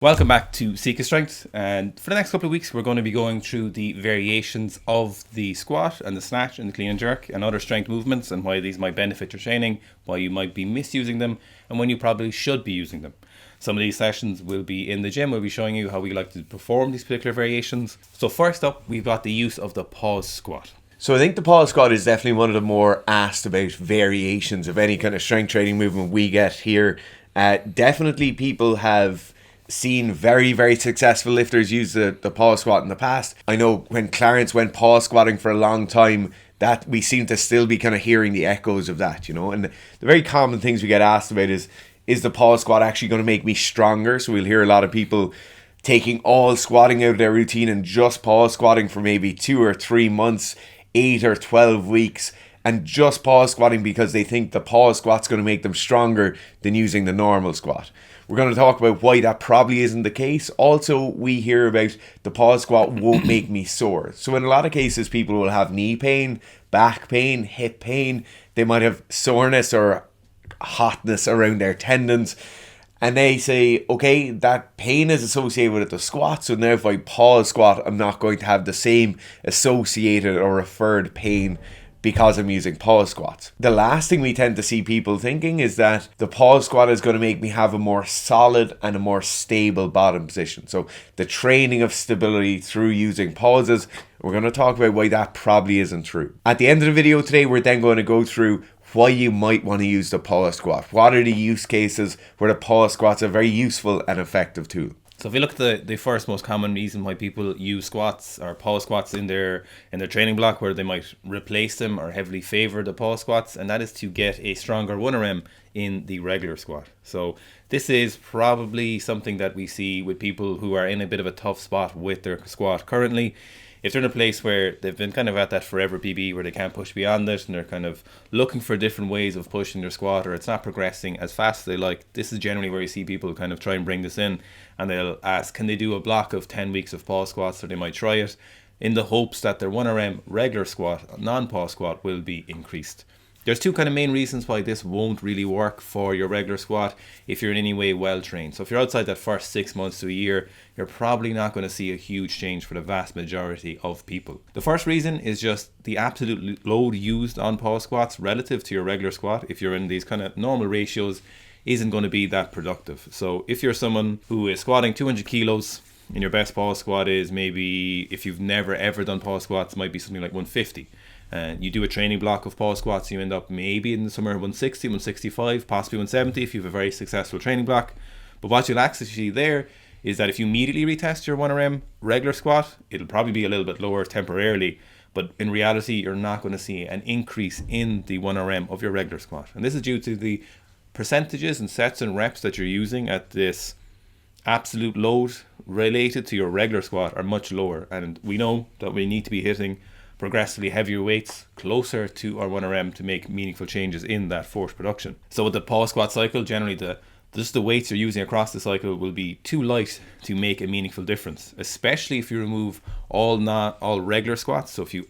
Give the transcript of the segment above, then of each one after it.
Welcome back to Seeker Strength, and for the next couple of weeks we're going to be going through the variations of the squat and the snatch and the clean and jerk and other strength movements and why these might benefit your training, why you might be misusing them, and when you probably should be using them. Some of these sessions will be in the gym. We'll be showing you how we like to perform these particular variations. So first up, we've got the use of the pause squat. So I think the pause squat is definitely one of the more asked about variations of any kind of strength training movement we get here. Definitely people have seen very, very successful lifters use the pause squat in the past. I know when Clarence went pause squatting for a long time, that we seem to still be kind of hearing the echoes of that, and the very common things we get asked about is the pause squat actually going to make me stronger? So we'll hear a lot of people taking all squatting out of their routine and just pause squatting for maybe 2 or 3 months, 8 or 12 weeks, and just pause squatting because they think the pause squat's going to make them stronger than using the normal squat. We're going to talk about why that probably isn't the case. Also, we hear about the pause squat won't make me sore. So in a lot of cases, people will have knee pain, back pain, hip pain. They might have soreness or hotness around their tendons. And they say, okay, that pain is associated with the squat. So now if I pause squat, I'm not going to have the same associated or referred pain because I'm using pause squats. The last thing we tend to see people thinking is that the pause squat is going to make me have a more solid and a more stable bottom position. So the training of stability through using pauses, we're going to talk about why that probably isn't true. At the end of the video today, we're then going to go through why you might want to use the pause squat. What are the use cases where the pause squat's a very useful and effective tool? So if you look at the first most common reason why people use squats or pause squats in their training block, where they might replace them or heavily favor the pause squats, and that is to get a stronger 1RM in the regular squat. So this is probably something that we see with people who are in a bit of a tough spot with their squat currently. If they're in a place where they've been kind of at that forever PB where they can't push beyond it and they're kind of looking for different ways of pushing their squat, or it's not progressing as fast as they like, this is generally where you see people kind of try and bring this in, and they'll ask, can they do a block of 10 weeks of pause squats? Or they might try it in the hopes that their 1RM regular squat, non-pause squat, will be increased. There's two kind of main reasons why this won't really work for your regular squat if you're in any way well trained. So if you're outside that first 6 months to a year, you're probably not going to see a huge change for the vast majority of people. The first reason is just the absolute load used on pause squats relative to your regular squat, if you're in these kind of normal ratios, isn't going to be that productive. So if you're someone who is squatting 200 kilos and your best pause squat is maybe, if you've never ever done pause squats, might be something like 150. And you do a training block of pause squats, you end up maybe in somewhere 160, 165, possibly 170 if you have a very successful training block. But what you'll actually see there is that if you immediately retest your 1RM regular squat, it'll probably be a little bit lower temporarily, but in reality you're not going to see an increase in the 1RM of your regular squat. And this is due to the percentages and sets and reps that you're using at this absolute load related to your regular squat are much lower, and we know that we need to be hitting progressively heavier weights closer to our 1RM to make meaningful changes in that force production. So with the pause squat cycle, generally just the weights you're using across the cycle will be too light to make a meaningful difference, especially if you remove all regular squats. So if you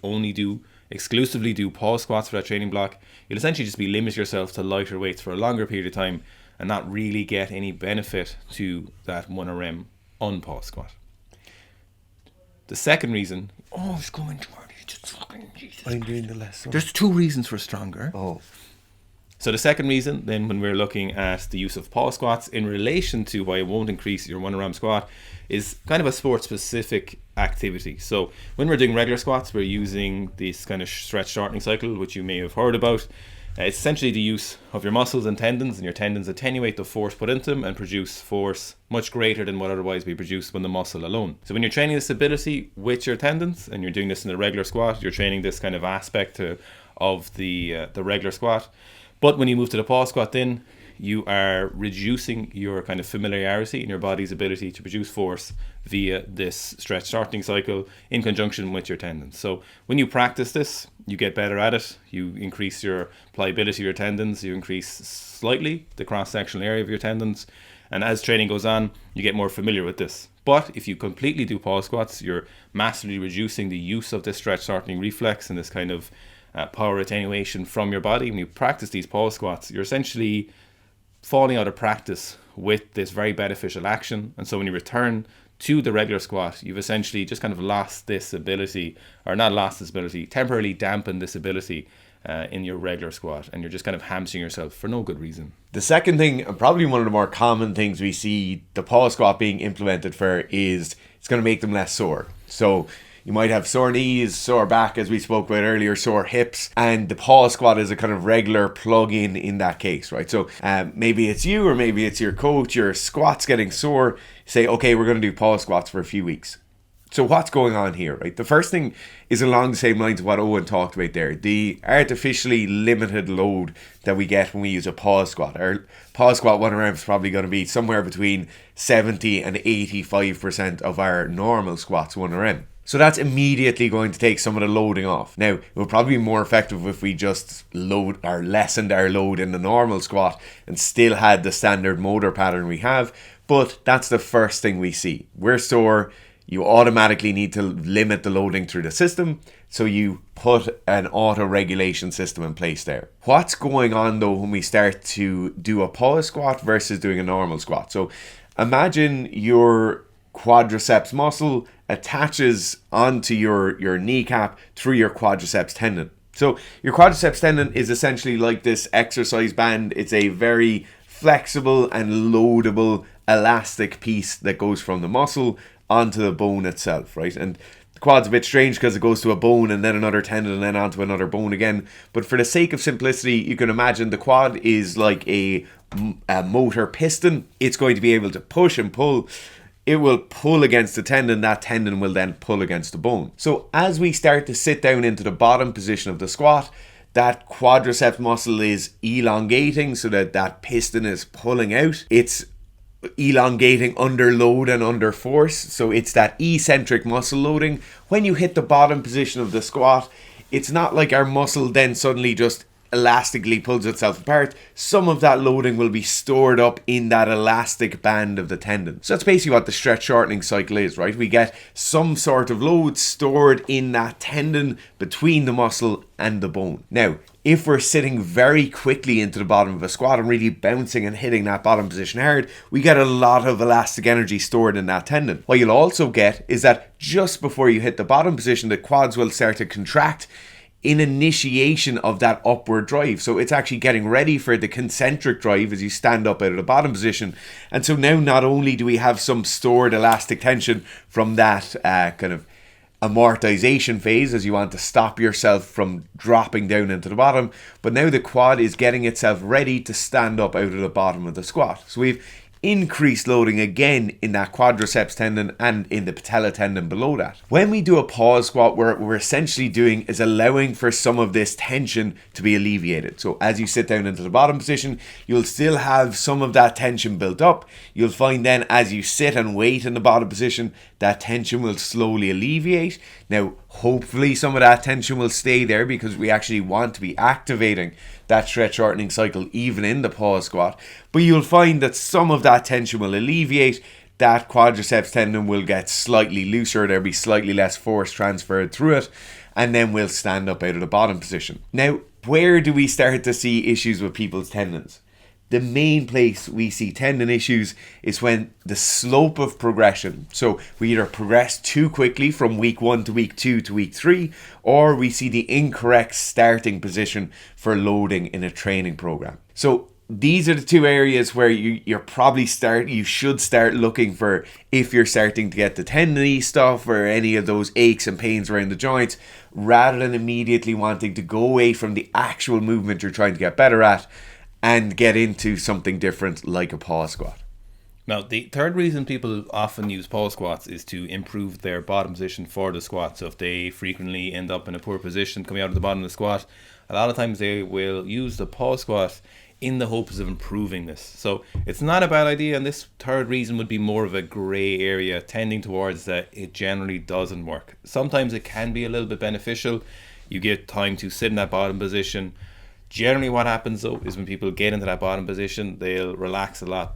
exclusively do pause squats for that training block, you'll essentially just be limiting yourself to lighter weights for a longer period of time and not really get any benefit to that 1RM unpause squat. The second reason, it's going to work. I'm doing the lesson. There's two reasons for stronger. So the second reason, then, when we're looking at the use of pause squats in relation to why it won't increase your 1RM squat, is kind of a sport-specific activity. So when we're doing regular squats, we're using this kind of stretch shortening cycle, which you may have heard about. It's essentially the use of your muscles and tendons, and your tendons attenuate the force put into them and produce force much greater than what otherwise be produced from the muscle alone. So when you're training this ability with your tendons, and you're doing this in a regular squat, you're training this kind of aspect of the regular squat. But when you move to the pause squat, then you are reducing your kind of familiarity in your body's ability to produce force via this stretch shortening cycle in conjunction with your tendons. So when you practice this, you get better at it, you increase your pliability of your tendons, you increase slightly the cross-sectional area of your tendons, and as training goes on, you get more familiar with this. But if you completely do pause squats, you're massively reducing the use of this stretch shortening reflex and this kind of power attenuation from your body. When you practice these pause squats, you're essentially falling out of practice with this very beneficial action. And so when you return to the regular squat, you've essentially just kind of lost this ability, or not lost this ability, temporarily dampened this ability in your regular squat, and you're just kind of hamstring yourself for no good reason. The second thing, and probably one of the more common things we see the pause squat being implemented for, is it's going to make them less sore. So you might have sore knees, sore back, as we spoke about earlier, sore hips, and the pause squat is a kind of regular plug-in in that case, right? So maybe it's you, or maybe it's your coach, your squat's getting sore, say, okay, we're going to do pause squats for a few weeks. So what's going on here, right? The first thing is along the same lines of what Owen talked about there, the artificially limited load that we get when we use a pause squat. Our pause squat 1RM is probably going to be somewhere between 70 and 85% of our normal squats 1RM. So that's immediately going to take some of the loading off. Now, it would probably be more effective if we just load or lessened our load in the normal squat and still had the standard motor pattern we have, but that's the first thing we see. We're sore. You automatically need to limit the loading through the system, so you put an auto-regulation system in place there. What's going on though when we start to do a pause squat versus doing a normal squat? So imagine your quadriceps muscle attaches onto your kneecap through your quadriceps tendon. So your quadriceps tendon is essentially like this exercise band. It's a very flexible and loadable elastic piece that goes from the muscle onto the bone itself, right? And the quad's a bit strange because it goes to a bone and then another tendon and then onto another bone again. But for the sake of simplicity, you can imagine the quad is like a motor piston. It's going to be able to push and pull. It will pull against the tendon. That tendon will then pull against the bone. So as we start to sit down into the bottom position of the squat, that quadriceps muscle is elongating so that that piston is pulling out. It's elongating under load and under force, so it's that eccentric muscle loading. When you hit the bottom position of the squat, it's not like our muscle then suddenly just elastically pulls itself apart. Some of that loading will be stored up in that elastic band of the tendon. So that's basically what the stretch shortening cycle is, right? We get some sort of load stored in that tendon between the muscle and the bone. Now, if we're sitting very quickly into the bottom of a squat and really bouncing and hitting that bottom position hard, we get a lot of elastic energy stored in that tendon. What you'll also get is that just before you hit the bottom position, the quads will start to contract in initiation of that upward drive. So it's actually getting ready for the concentric drive as you stand up out of the bottom position. And so now not only do we have some stored elastic tension from that kind of amortization phase as you want to stop yourself from dropping down into the bottom, but now the quad is getting itself ready to stand up out of the bottom of the squat. So we've increased loading again in that quadriceps tendon and in the patella tendon below that. When we do a pause squat, what we're essentially doing is allowing for some of this tension to be alleviated. So as you sit down into the bottom position, you'll still have some of that tension built up. You'll find then as you sit and wait in the bottom position, that tension will slowly alleviate. Now, hopefully some of that tension will stay there because we actually want to be activating that stretch shortening cycle even in the pause squat. But you'll find that some of that tension will alleviate. That quadriceps tendon will get slightly looser. There'll be slightly less force transferred through it. And then we'll stand up out of the bottom position. Now, where do we start to see issues with people's tendons? The main place we see tendon issues is when the slope of progression, so we either progress too quickly from week 1 to week 2 to week 3, or we see the incorrect starting position for loading in a training program. So these are the two areas where you should start looking for if you're starting to get the tendony stuff or any of those aches and pains around the joints, rather than immediately wanting to go away from the actual movement you're trying to get better at and get into something different like a pause squat. Now, the third reason people often use pause squats is to improve their bottom position for the squat. So if they frequently end up in a poor position coming out of the bottom of the squat, a lot of times they will use the pause squat in the hopes of improving this. So it's not a bad idea, and this third reason would be more of a grey area, tending towards that it generally doesn't work. Sometimes it can be a little bit beneficial. You get time to sit in that bottom position. Generally what happens though is when people get into that bottom position, they'll relax a lot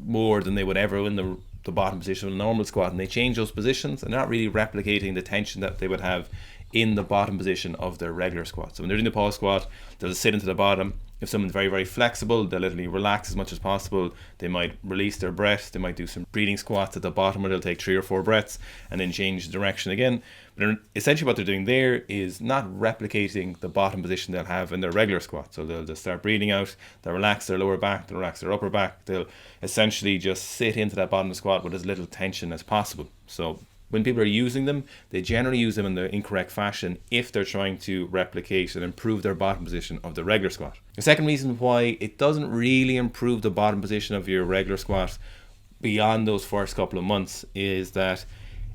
more than they would ever in the bottom position of a normal squat, and they change those positions and they're not really replicating the tension that they would have in the bottom position of their regular squat. So when they're doing the pause squat, they'll sit into the bottom If someone's very, very flexible, they'll literally relax as much as possible. They might release their breath. They might do some breathing squats at the bottom where they'll take 3 or 4 breaths and then change direction again. But essentially what they're doing there is not replicating the bottom position they'll have in their regular squat. So they'll just start breathing out, they'll relax their lower back, they'll relax their upper back. They'll essentially just sit into that bottom squat with as little tension as possible. So when people are using them, they generally use them in the incorrect fashion if they're trying to replicate and improve their bottom position of the regular squat. The second reason why it doesn't really improve the bottom position of your regular squat beyond those first couple of months is that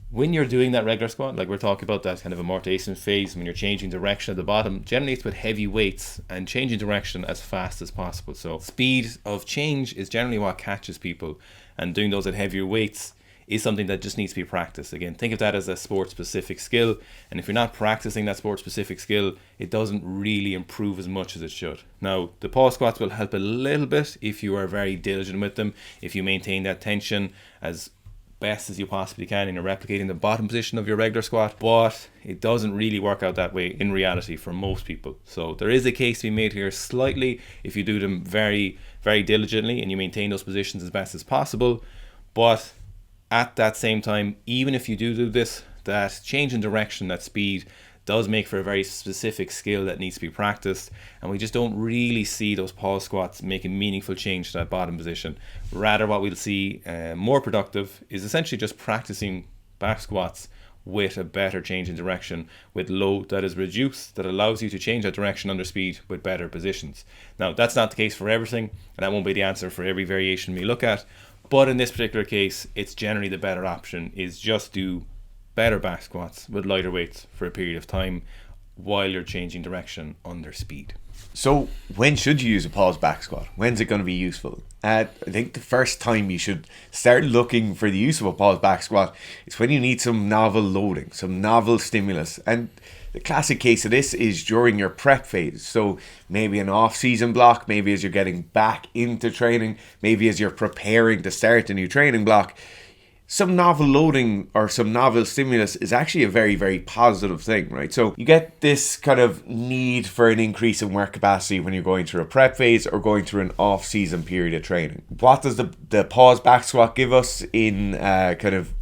when you're doing that regular squat, like we're talking about that kind of amortization phase, when you're changing direction at the bottom, generally it's with heavy weights and changing direction as fast as possible. So speed of change is generally what catches people, and doing those at heavier weights is something that just needs to be practiced. Again, think of that as a sport-specific skill, and if you're not practicing that sport-specific skill, it doesn't really improve as much as it should. Now, the pause squats will help a little bit if you are very diligent with them, if you maintain that tension as best as you possibly can and you're replicating the bottom position of your regular squat, but it doesn't really work out that way in reality for most people. So there is a case to be made here slightly if you do them very, very diligently and you maintain those positions as best as possible, but at that same time, even if you do this, that change in direction, that speed, does make for a very specific skill that needs to be practiced, and we just don't really see those pause squats making meaningful change to that bottom position. Rather, what we'll see more productive is essentially just practicing back squats with a better change in direction, with load that is reduced, that allows you to change that direction under speed with better positions. Now, that's not the case for everything, and that won't be the answer for every variation we look at. But in this particular case, it's generally the better option is just do better back squats with lighter weights for a period of time while you're changing direction under speed. So when should you use a pause back squat? When's it going to be useful? I think the first time you should start looking for the use of a pause back squat is when you need some novel loading, some novel stimulus. And the classic case of this is during your prep phase. So maybe an off-season block, maybe as you're getting back into training, maybe as you're preparing to start a new training block. Some novel loading or some novel stimulus is actually a very, very positive thing, right? So you get this kind of need for an increase in work capacity when you're going through a prep phase or going through an off-season period of training. What does the pause back squat give us in kind of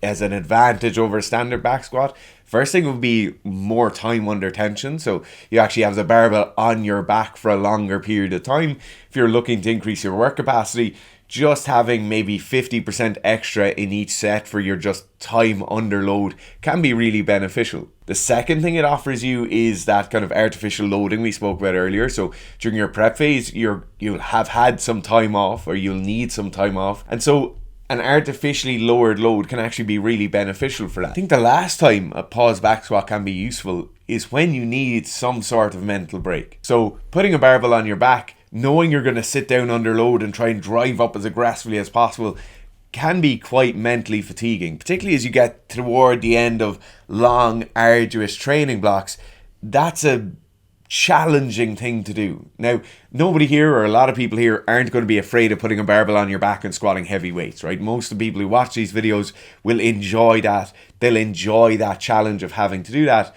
as an advantage over a standard back squat? First thing would be more time under tension. So you actually have the barbell on your back for a longer period of time. If you're looking to increase your work capacity, just having maybe 50% extra in each set for your just time under load can be really beneficial. The second thing it offers you is that kind of artificial loading we spoke about earlier. So during your prep phase, you'll have had some time off, or you'll need some time off. And so an artificially lowered load can actually be really beneficial for that. I think the last time a pause back squat can be useful is when you need some sort of mental break. So putting a barbell on your back, knowing you're going to sit down under load and try and drive up as aggressively as possible can be quite mentally fatiguing, particularly as you get toward the end of long, arduous training blocks. That's a challenging thing to do. Now, nobody here or a lot of people here aren't going to be afraid of putting a barbell on your back and squatting heavy weights, right? Most of the people who watch these videos will enjoy that. They'll enjoy that challenge of having to do that.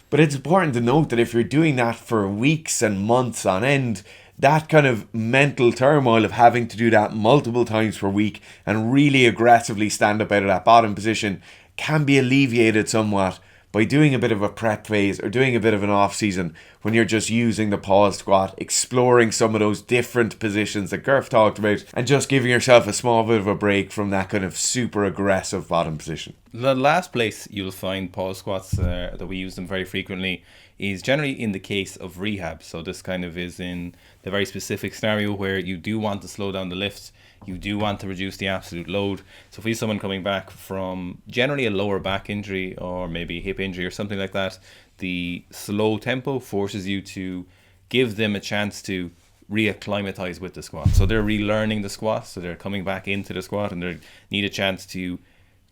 But it's important to note that if you're doing that for weeks and months on end, that kind of mental turmoil of having to do that multiple times per week and really aggressively stand up out of that bottom position can be alleviated somewhat by doing a bit of a prep phase or doing a bit of an off season when you're just using the pause squat, exploring some of those different positions that Gurf talked about, and just giving yourself a small bit of a break from that kind of super aggressive bottom position. The last place you'll find pause squats that we use them very frequently is generally in the case of rehab. So this kind of is in the very specific scenario where you do want to slow down the lift, you do want to reduce the absolute load. So if we have someone coming back from generally a lower back injury or maybe a hip injury or something like that, the slow tempo forces you to give them a chance to reacclimatize with the squat. So they're relearning the squat, so they're coming back into the squat and they need a chance to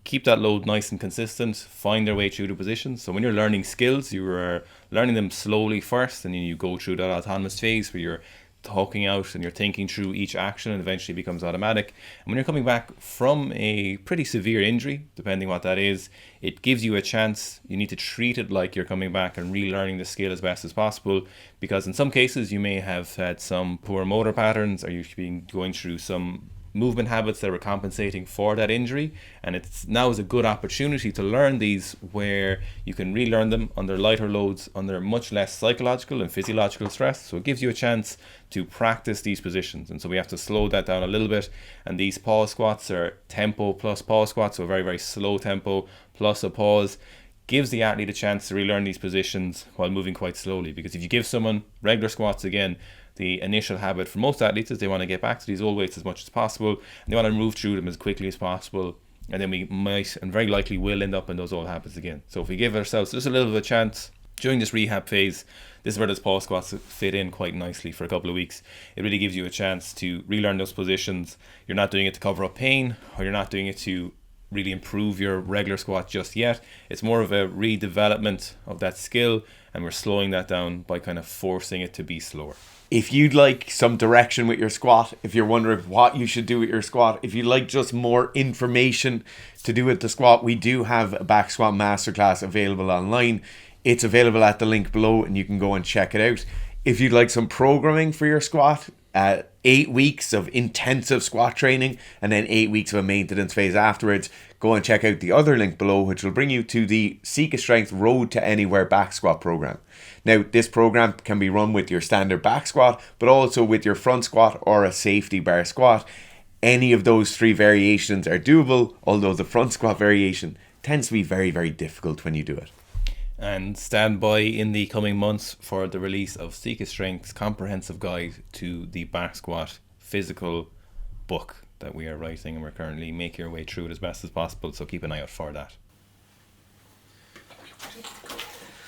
keep that load nice and consistent, find their way through the positions. So when you're learning skills, you are learning them slowly first, and then you go through that autonomous phase where you're talking out and you're thinking through each action, and eventually becomes automatic. And when you're coming back from a pretty severe injury, depending what that is, it gives you a chance. You need to treat it like you're coming back and relearning the skill as best as possible, because in some cases you may have had some poor motor patterns, or you've been going through some movement habits that were compensating for that injury, and it's now is a good opportunity to learn these, where you can relearn them under lighter loads, under much less psychological and physiological stress. So it gives you a chance to practice these positions, and so we have to slow that down a little bit. And these pause squats are tempo plus pause squats, so a very, very slow tempo plus a pause, gives the athlete a chance to relearn these positions while moving quite slowly. Because if you give someone regular squats again, the initial habit for most athletes is they want to get back to these old weights as much as possible, and they want to move through them as quickly as possible, and then we might and very likely will end up in those old habits again. So if we give ourselves just a little bit of a chance during this rehab phase, this is where those pause squats fit in quite nicely for a couple of weeks. It really gives you a chance to relearn those positions. You're not doing it to cover up pain, or you're not doing it to really improve your regular squat just yet. It's more of a redevelopment of that skill, and we're slowing that down by kind of forcing it to be slower. If you'd like some direction with your squat, if you're wondering what you should do with your squat, if you'd like just more information to do with the squat, we do have a back squat masterclass available online. It's available at the link below, and you can go and check it out. If you'd like some programming for your squat, 8 weeks of intensive squat training and then 8 weeks of a maintenance phase afterwards, go and check out the other link below, which will bring you to the Seek a Strength Road to Anywhere back squat program. Now, this program can be run with your standard back squat, but also with your front squat or a safety bar squat. Any of those 3 variations are doable, although the front squat variation tends to be very, very difficult when you do it. And stand by in the coming months for the release of Seek a Strength's comprehensive guide to the back squat physical book that we are writing, and we're currently making our way through it as best as possible, so keep an eye out for that.